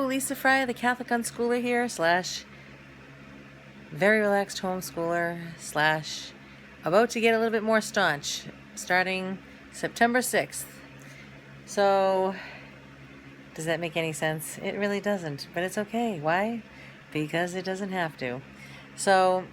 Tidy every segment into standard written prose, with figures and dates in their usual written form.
Lisa Fry, the Catholic unschooler here, slash very relaxed homeschooler, slash about to get a little bit more staunch, starting September 6th. So, does that make any sense? It really doesn't, but it's okay. Why? Because it doesn't have to. So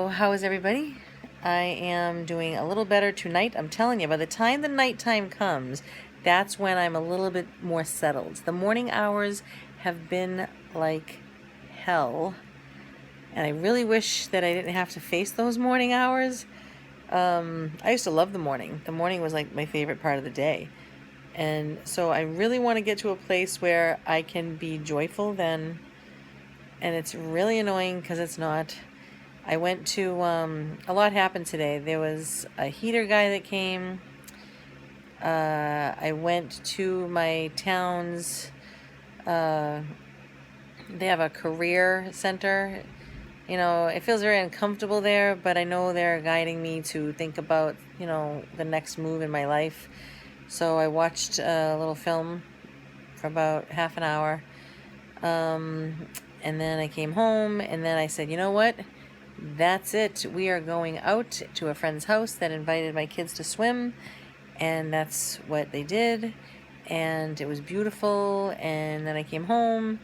how is everybody? I am doing a little better tonight. I'm telling you, by the time the nighttime comes, that's when I'm a little bit more settled. The morning hours have been like hell, and I really wish that I didn't have to face those morning hours. I used to love the morning. The morning was like my favorite part of the day. And so I really want to get to a place where I can be joyful then. And it's really annoying because it's not. I went to, a lot happened today. There was a heater guy that came. I went to my town's, they have a career center. You know, it feels very uncomfortable there, but I know they're guiding me to think about, you know, the next move in my life. So I watched a little film for about half an hour. And then I came home, and then I said, you know what? That's it. We are going out to a friend's house that invited my kids to swim, and that's what they did. And it was beautiful. And then I came home,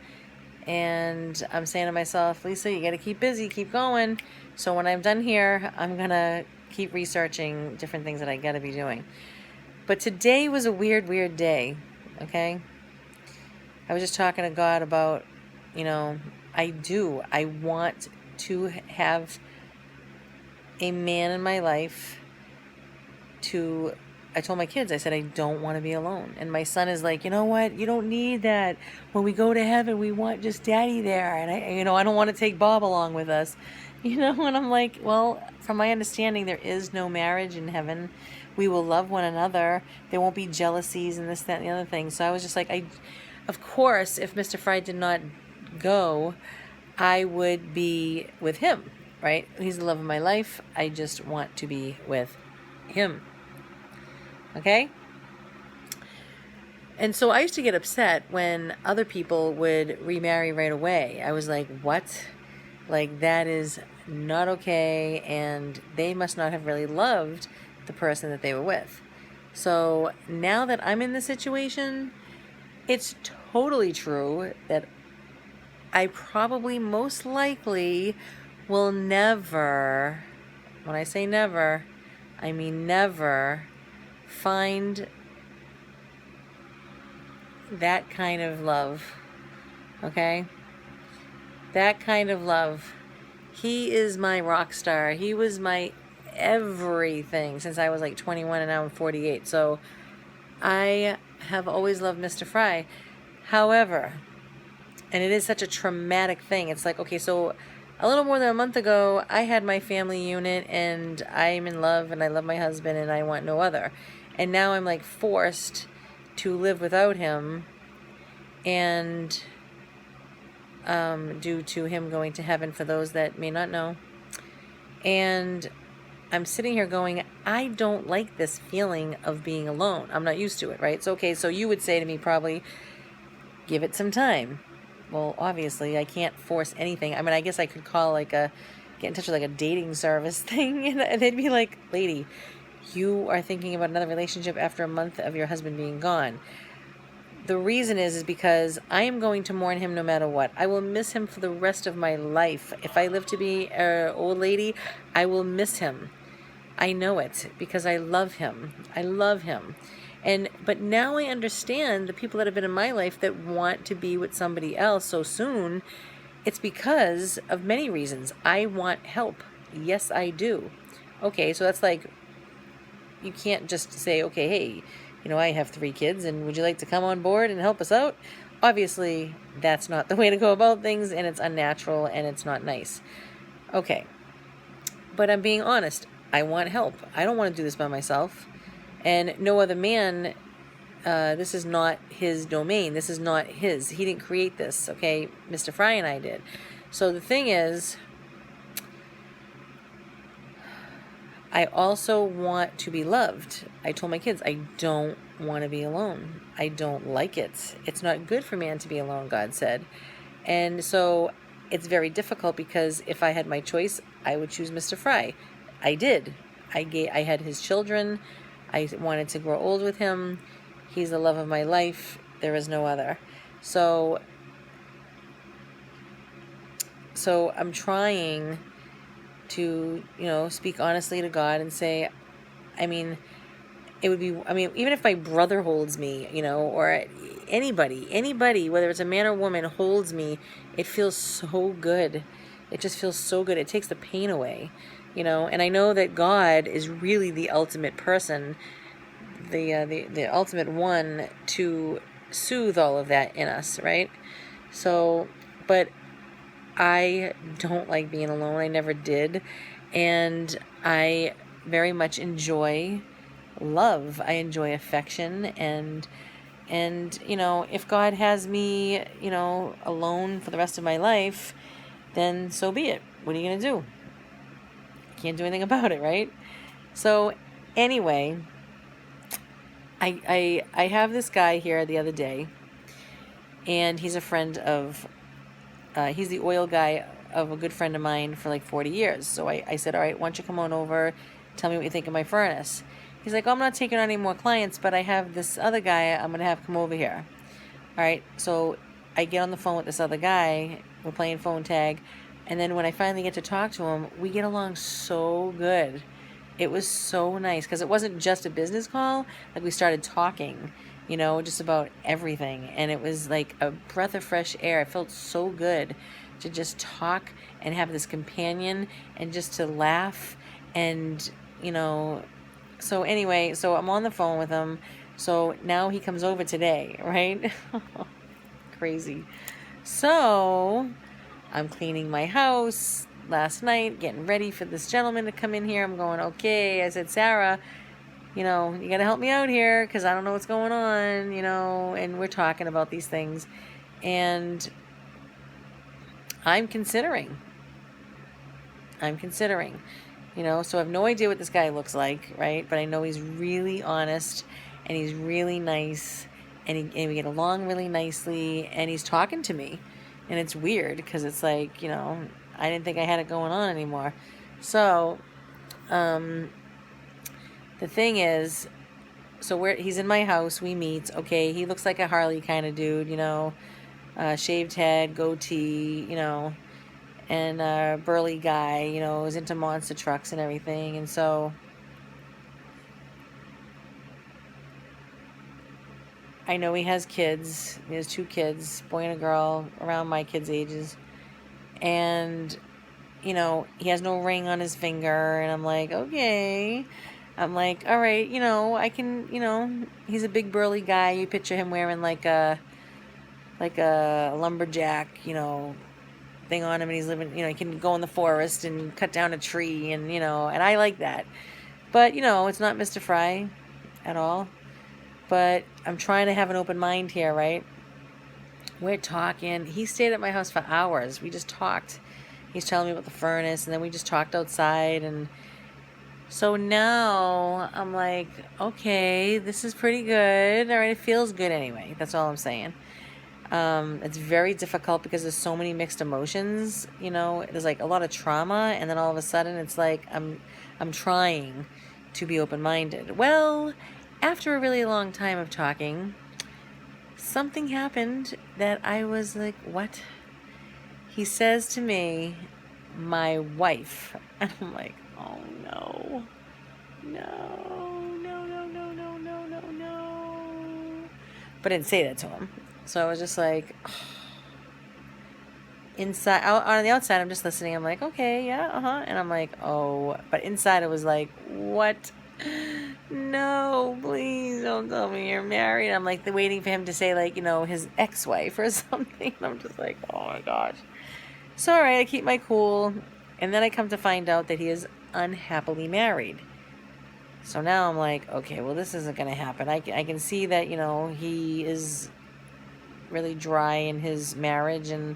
and I'm saying to myself, Lisa, you got to keep busy, keep going. So when I'm done here, I'm going to keep researching different things that I got to be doing. But today was a weird day, okay? I was just talking to God about, you know, I want to have a man in my life I told my kids, I said, I don't want to be alone. And my son is like, you know what? You don't need that. When we go to heaven, we want just daddy there. And I don't want to take Bob along with us. And I'm like, well, from my understanding, there is no marriage in heaven. We will love one another. There won't be jealousies and this, that, and the other thing. So I was just like, of course, if Mr. Fry did not go, I would be with him, right? He's the love of my life. I just want to be with him. Okay? And so I used to get upset when other people would remarry right away. I was like, what? Like, that is not okay, and they must not have really loved the person that they were with. So now that I'm in this situation, it's totally true that I probably most likely will never, when I say never, I mean never, find that kind of love, okay? That kind of love. He is my rock star. He was my everything since I was like 21, and now I'm 48. So I have always loved Mr. Fry. However, and it is such a traumatic thing. It's like, okay, so a little more than a month ago, I had my family unit, and I'm in love, and I love my husband, and I want no other. And now I'm like forced to live without him, and due to him going to heaven, for those that may not know. And I'm sitting here going, I don't like this feeling of being alone. I'm not used to it, right? So, okay, so you would say to me probably, give it some time. Well, obviously, I can't force anything. I mean, I guess I could call get in touch with like a dating service thing, and they'd be like, lady, you are thinking about another relationship after a month of your husband being gone. The reason is because I am going to mourn him no matter what. I will miss him for the rest of my life. If I live to be an old lady, I will miss him. I know it because I love him. I love him. But now I understand the people that have been in my life that want to be with somebody else so soon. It's because of many reasons. I want help. Yes, I do. Okay, so that's like, you can't just say, okay, hey, I have 3 kids, and would you like to come on board and help us out? Obviously, that's not the way to go about things, and it's unnatural, and it's not nice. Okay, but I'm being honest. I want help. I don't want to do this by myself. And no other man, this is not his domain. This is not his. He didn't create this, okay? Mr. Fry and I did. So the thing is, I also want to be loved. I told my kids, I don't want to be alone. I don't like it. It's not good for man to be alone, God said. And so it's very difficult because if I had my choice, I would choose Mr. Fry. I did. I had his children. I wanted to grow old with him. He's the love of my life. There is no other. So I'm trying to, speak honestly to God and say, I mean, it would be, even if my brother holds me, or anybody, whether it's a man or woman, holds me, it feels so good. It just feels so good. It takes the pain away, and I know that God is really the ultimate person, the ultimate one to soothe all of that in us, right? So, but I don't like being alone. I never did. And I very much enjoy love. I enjoy affection. And if God has me, alone for the rest of my life, then so be it. What are you going to do? Can't do anything about it, right? So anyway, I have this guy here the other day, and he's a friend of he's the oil guy of a good friend of mine for like 40 years. So I said, all right, why don't you come on over, tell me what you think of my furnace. He's like, oh, I'm not taking on any more clients, but I have this other guy I'm going to have come over here. All right, so I get on the phone with this other guy. We're playing phone tag. And then when I finally get to talk to him, we get along so good. It was so nice because it wasn't just a business call. Like, we started talking, just about everything. And it was like a breath of fresh air. It felt so good to just talk and have this companion and just to laugh. And, so anyway, so I'm on the phone with him. So now he comes over today, right? Crazy. So I'm cleaning my house last night, getting ready for this gentleman to come in here. I'm going, okay. I said, Sarah, you got to help me out here because I don't know what's going on, and we're talking about these things. And I'm considering, so I have no idea what this guy looks like, right? But I know he's really honest and he's really nice and we get along really nicely and he's talking to me. And it's weird because it's like, I didn't think I had it going on anymore. So, the thing is, so he's in my house, we meet, okay, he looks like a Harley kind of dude, shaved head, goatee, and a burly guy, is into monster trucks and everything. And so I know he has kids. He has 2 kids, boy and a girl, around my kids' ages. And, he has no ring on his finger. And I'm like, okay. I'm like, all right, I can, he's a big burly guy. You picture him wearing like a lumberjack, thing on him, and he's living, he can go in the forest and cut down a tree, and and I like that. But it's not Mr. Fry at all. But I'm trying to have an open mind here, right? We're talking. He stayed at my house for hours. We just talked. He's telling me about the furnace, and then we just talked outside. And so now I'm like, okay, this is pretty good. All right, it feels good anyway. That's all I'm saying. It's very difficult because there's so many mixed emotions. There's like a lot of trauma, and then all of a sudden it's like I'm trying to be open-minded. Well, after a really long time of talking, something happened that I was like, what? He says to me, my wife. And I'm like, oh no. But I didn't say that to him. So I was just like, inside, on the outside, I'm just listening. I'm like, okay, yeah, And I'm like, oh. But inside, I was like, what? No, please don't tell me you're married. I'm like waiting for him to say like, his ex-wife or something. I'm just like, oh my gosh. So all right, I keep my cool. And then I come to find out that he is unhappily married. So now I'm like, okay, well, this isn't going to happen. I can see that, he is really dry in his marriage. And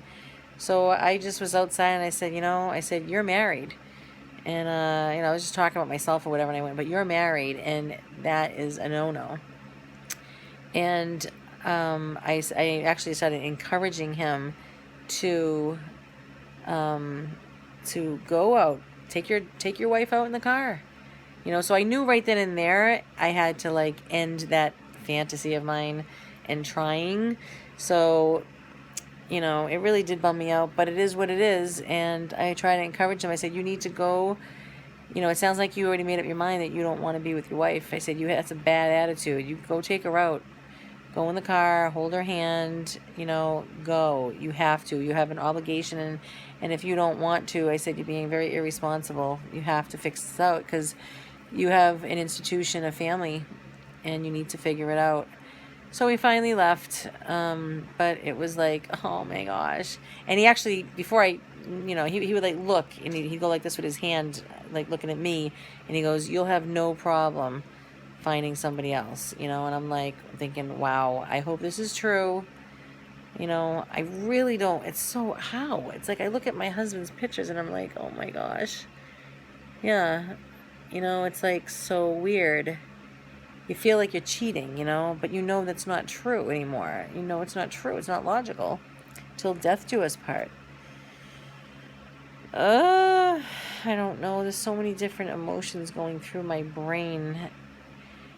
so I just was outside and I said, you're married. And, I was just talking about myself or whatever, and I went, but you're married, and that is a no-no. And I actually started encouraging him to go out, take your wife out in the car. So I knew right then and there I had to like end that fantasy of mine and trying. So, it really did bum me out, but it is what it is. And I tried to encourage him. I said, you need to go. It sounds like you already made up your mind that you don't want to be with your wife. I said, that's a bad attitude. You go take her out. Go in the car, hold her hand, go. You have to. You have an obligation. And if you don't want to, I said, you're being very irresponsible. You have to fix this out because you have an institution, a family, and you need to figure it out. So we finally left, but it was like, oh my gosh. And he actually, before he would like look, and he'd go like this with his hand, like looking at me, and he goes, you'll have no problem finding somebody else, and I'm like thinking, wow, I hope this is true. I really don't. It's so, how? It's like I look at my husband's pictures and I'm like, oh my gosh. Yeah. It's like so weird. You feel like you're cheating, but that's not true anymore. It's not true. It's not logical. Till death do us part. I don't know. There's so many different emotions going through my brain.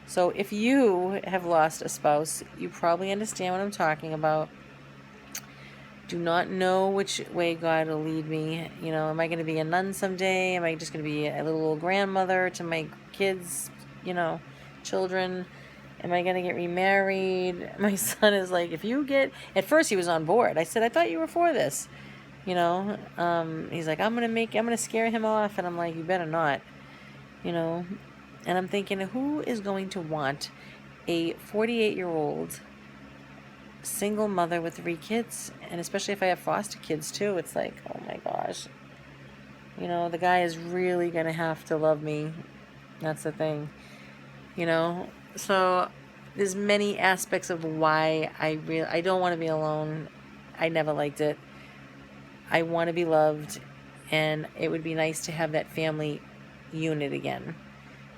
So if you have lost a spouse, you probably understand what I'm talking about. Do not know which way God will lead me. Am I going to be a nun someday? Am I just going to be a little old grandmother to my kids, children? Am I going to get remarried? My son is like, at first he was on board. I said, I thought you were for this. He's like, I'm going to scare him off. And I'm like, you better not, And I'm thinking, who is going to want a 48-year-old single mother with 3 kids? And especially if I have foster kids too, it's like, oh my gosh. The guy is really going to have to love me. That's the thing. So there's many aspects of why I don't want to be alone. I never liked it. I want to be loved, and it would be nice to have that family unit again.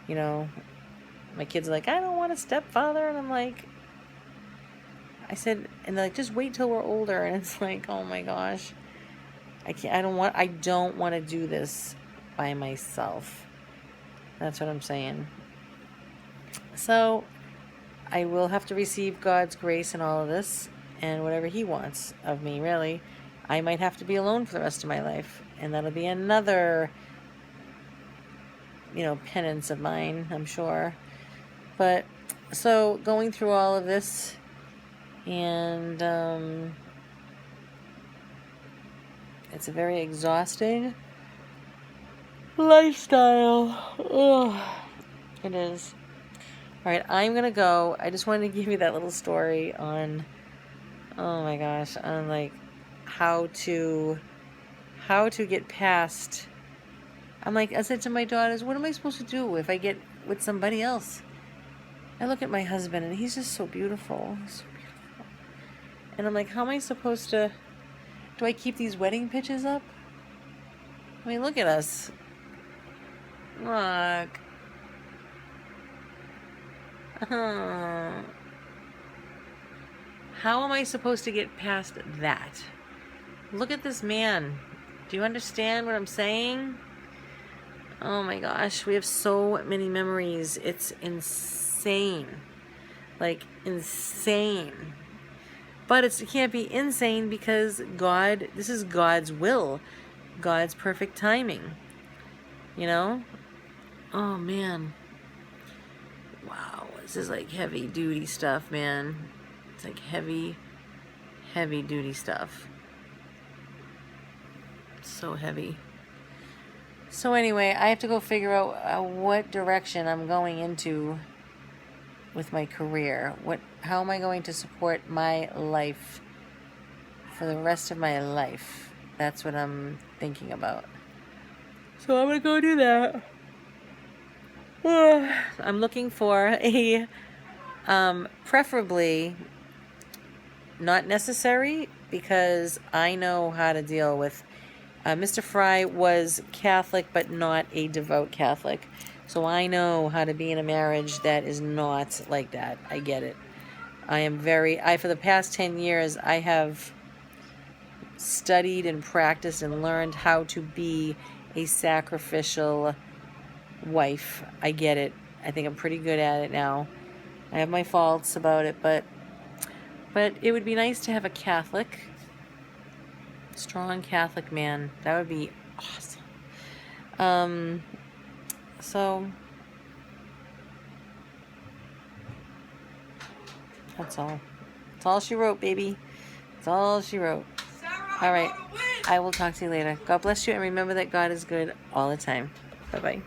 My kids are like, I don't want a stepfather. And I'm like, I said, and they're like, just wait till we're older. And it's like, oh my gosh, I don't want to do this by myself. That's what I'm saying. So I will have to receive God's grace in all of this and whatever he wants of me, really. I might have to be alone for the rest of my life, and that'll be another penance of mine, I'm sure. But so going through all of this, and it's a very exhausting lifestyle. Ugh, it is. All right, I'm gonna go. I just wanted to give you that little story on, oh my gosh, on like how to get past. I'm like, I said to my daughters, what am I supposed to do if I get with somebody else? I look at my husband and he's just so beautiful. He's so beautiful. And I'm like, how am I supposed to, do I keep these wedding pictures up? I mean, look at us. Look. How am I supposed to get past that? Look at this man. Do you understand what I'm saying? Oh my gosh, we have so many memories. It's insane. Like, insane. But it can't be insane because this is God's will. God's perfect timing. Oh man. Wow, this is like heavy duty stuff, man. It's like heavy duty stuff. It's so heavy. So anyway, I have to go figure out what direction I'm going into with my career. How am I going to support my life for the rest of my life? That's what I'm thinking about. So I'm going to go do that. I'm looking for a, preferably not necessary, because I know how to deal with Mr. Fry was Catholic, but not a devout Catholic. So I know how to be in a marriage that is not like that. I get it. For the past 10 years, I have studied and practiced and learned how to be a sacrificial wife. I get it. I think I'm pretty good at it now. I have my faults about it, but it would be nice to have a Catholic, strong Catholic man. That would be awesome. So that's all. That's all she wrote, baby. That's all she wrote. All right. I will talk to you later. God bless you, and remember that God is good all the time. Bye-bye.